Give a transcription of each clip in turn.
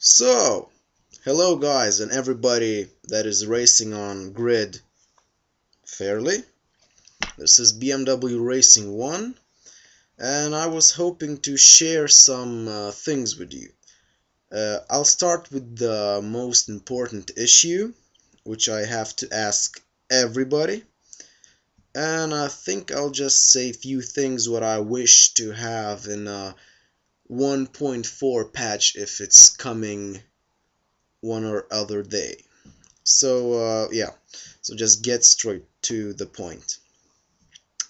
So, hello guys and everybody that is racing on grid fairly. This is BMW Racing 1 and I was hoping to share some things with you. I'll start with the most important issue, which I have to ask everybody. And I think I'll just say a few things what I wish to have in a 1.4 patch if it's coming one or other day. So yeah, so just get straight to the point.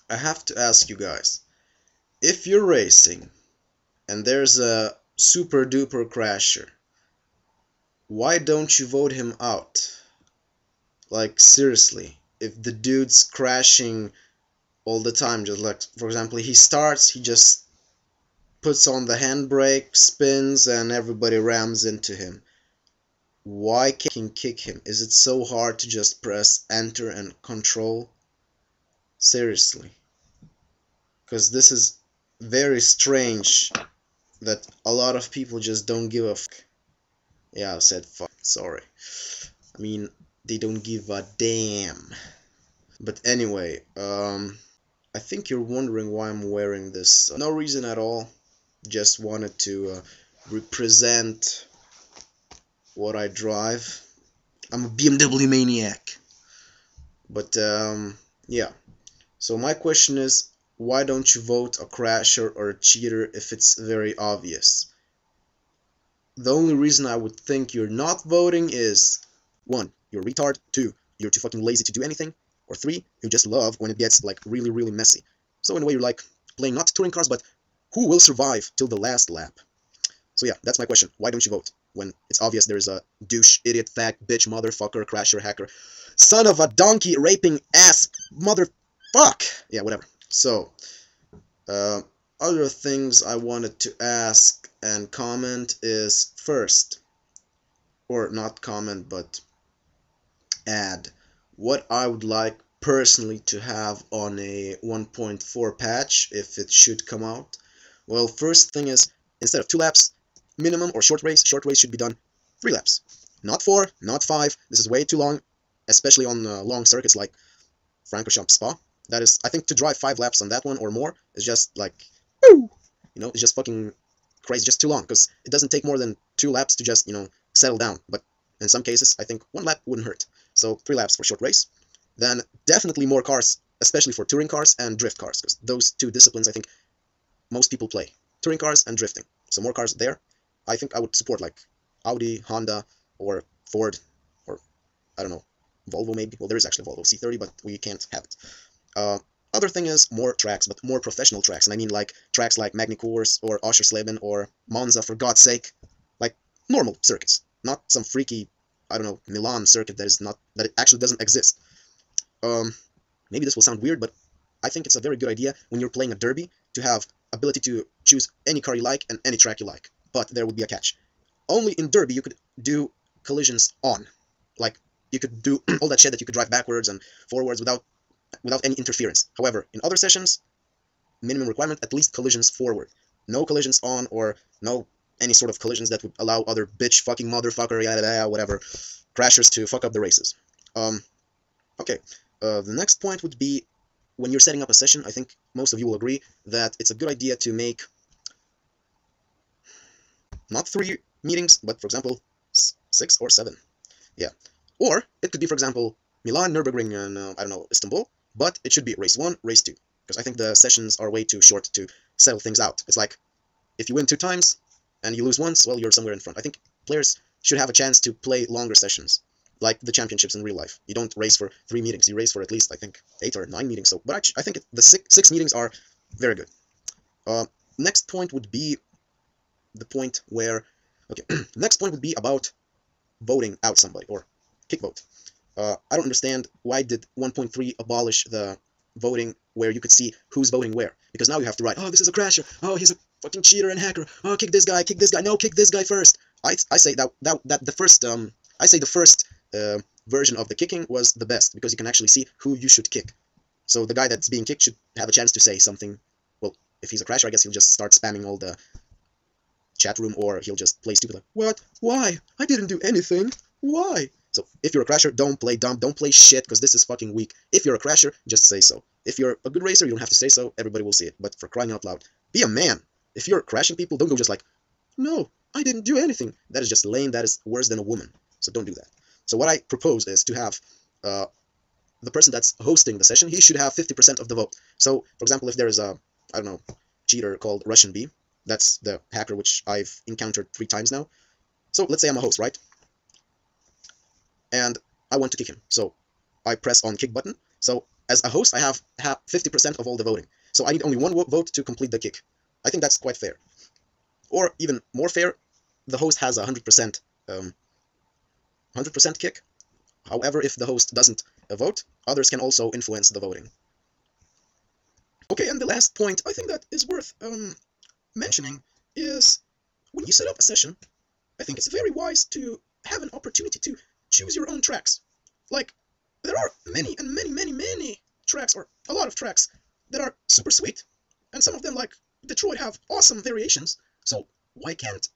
I have to ask you guys, if you're racing and there's a super duper crasher, why don't you vote him out? Like seriously, if the dude's crashing all the time, just like for example he starts, he just puts on the handbrake, spins, and everybody rams into him. Why can't you kick him? Is it so hard to just press enter and control? Seriously. Because this is very strange that a lot of people just don't give a fuck. Yeah, I said fuck, sorry. I mean, they don't give a damn. But anyway, I think you're wondering why I'm wearing this. No reason at all. Just wanted to represent what I drive. I'm a BMW maniac. But yeah. So my question is, why don't you vote a crasher or a cheater if it's very obvious? The only reason I would think you're not voting is 1. You're a retard, 2. You're too fucking lazy to do anything, or 3. You just love when it gets like really really messy. So in a way you're like playing not touring cars, but who will survive till the last lap? So yeah, that's my question. Why don't you vote when it's obvious there's a douche, idiot, fag, bitch, motherfucker, crasher, hacker, son of a donkey, raping ass, motherfuck? Yeah, whatever. So, other things I wanted to ask and comment is first, or not comment, but add what I would like personally to have on a 1.4 patch if it should come out. Well, first thing is, instead of 2 laps minimum or short race should be done 3 laps. Not 4, not 5. This is way too long, especially on long circuits like Francorchamps Spa. That is, I think to drive 5 laps on that one or more is just like, woo! You know, it's just fucking crazy, just too long, because it doesn't take more than 2 laps to just, you know, settle down. But in some cases, I think 1 lap wouldn't hurt. So 3 laps for short race. Then definitely more cars, especially for touring cars and drift cars, because those 2 disciplines I think most people play. Touring cars and drifting. So more cars there. I think I would support like Audi, Honda, or Ford, or I don't know, Volvo maybe. Well, there is actually a Volvo C30, but we can't have it. Other thing is more tracks, but more professional tracks. And I mean like tracks like Magny-Cours or Oschersleben or Monza, for God's sake. Like normal circuits. Not some freaky, I don't know, Milan circuit that is not, that it actually doesn't exist. Maybe this will sound weird, but I think it's a very good idea when you're playing a derby to have ability to choose any car you like and any track you like. But there would be a catch. Only in derby you could do collisions on. Like, you could do all that shit that you could drive backwards and forwards without any interference. However, in other sessions, minimum requirement, at least collisions forward. No collisions on, or no any sort of collisions that would allow other bitch, fucking motherfucker, yada yada, whatever, crashers to fuck up the races. Okay, the next point would be, when you're setting up a session, I think most of you will agree that it's a good idea to make not 3 meetings, but for example, 6 or 7. Yeah. Or it could be, for example, Milan, Nürburgring, and I don't know, Istanbul, but it should be race 1, race 2. Because I think the sessions are way too short to settle things out. It's like, if you win 2 times and you lose once, well, you're somewhere in front. I think players should have a chance to play longer sessions, like the championships in real life. You don't race for 3 meetings, you race for at least, I think, 8 or 9 meetings. So, but I think the 6 meetings are very good. Next point would be the point where, okay, next point would be about voting out somebody, or kick vote. I don't understand why did 1.3 abolish the voting where you could see who's voting where. Because now you have to write, oh, this is a crasher, oh, he's a fucking cheater and hacker, oh, kick this guy, no, kick this guy first. I say that the first, I say the first version of the kicking was the best, because you can actually see who you should kick. So the guy that's being kicked should have a chance to say something. Well, if he's a crasher, I guess he'll just start spamming all the chat room, or he'll just play stupid like, what? Why? I didn't do anything. Why? So if you're a crasher, don't play dumb, don't play shit, because this is fucking weak. If you're a crasher, just say so. If you're a good racer, you don't have to say so, everybody will see it. But for crying out loud, be a man. If you're crashing people, don't go just like, no, I didn't do anything. That is just lame, that is worse than a woman. So don't do that. So what I propose is to have the person that's hosting the session, he should have 50% of the vote. So, for example, if there is a, I don't know, cheater called Russian B, that's the hacker which I've encountered 3 times now. So let's say I'm a host, right? And I want to kick him. So I press on kick button. So as a host, I have 50% of all the voting. So I need only 1 vote to complete the kick. I think that's quite fair. Or even more fair, the host has a 100% kick. However, if the host doesn't vote, others can also influence the voting. Okay, and the last point I think that is worth mentioning is when you set up a session, I think it's very wise to have an opportunity to choose your own tracks. Like, there are many and many tracks, or a lot of tracks, that are super sweet. And some of them, like Detroit, have awesome variations. So why can't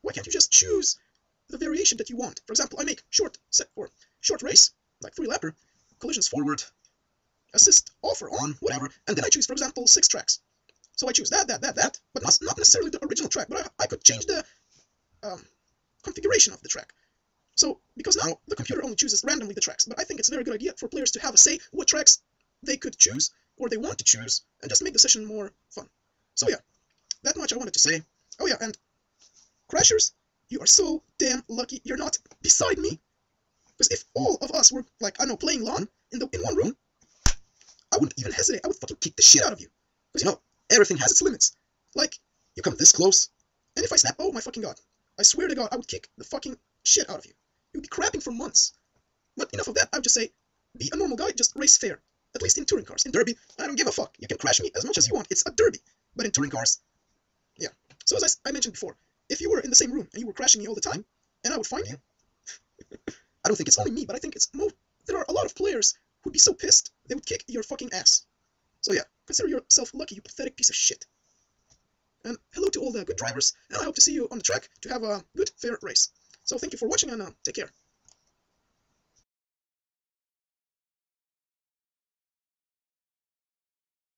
you just choose the variation that you want? For example, I make short race, like 3-lapper, collisions forward, assist off or on, whatever, and then I choose, for example, 6 tracks. So I choose that, but not necessarily the original track, but I could change the configuration of the track. So, because now the computer only chooses randomly the tracks, but I think it's a very good idea for players to have a say what tracks they could choose, or they want to choose, and just make the session more fun. So yeah, that much I wanted to say. Oh yeah, and crashers, you are so damn lucky you're not beside me. Because if all of us were, like, I don't know, playing LAN in one room, I wouldn't even hesitate. I would fucking kick the shit out of you. Because, you know, everything has its limits. Like, you come this close, and if I snap, oh my fucking god, I swear to God, I would kick the fucking shit out of you. You'd be crapping for months. But enough of that, I would just say, be a normal guy, just race fair. At least in touring cars. In derby, I don't give a fuck. You can crash me as much as you want. It's a derby. But in touring cars, yeah. So as I mentioned before, if you were in the same room and you were crashing me all the time, and I would find you, I don't think it's only me, but I think there are a lot of players who'd be so pissed, they would kick your fucking ass. So yeah, consider yourself lucky, you pathetic piece of shit. And hello to all the good drivers, and I hope to see you on the track to have a good, fair race. So thank you for watching, and take care.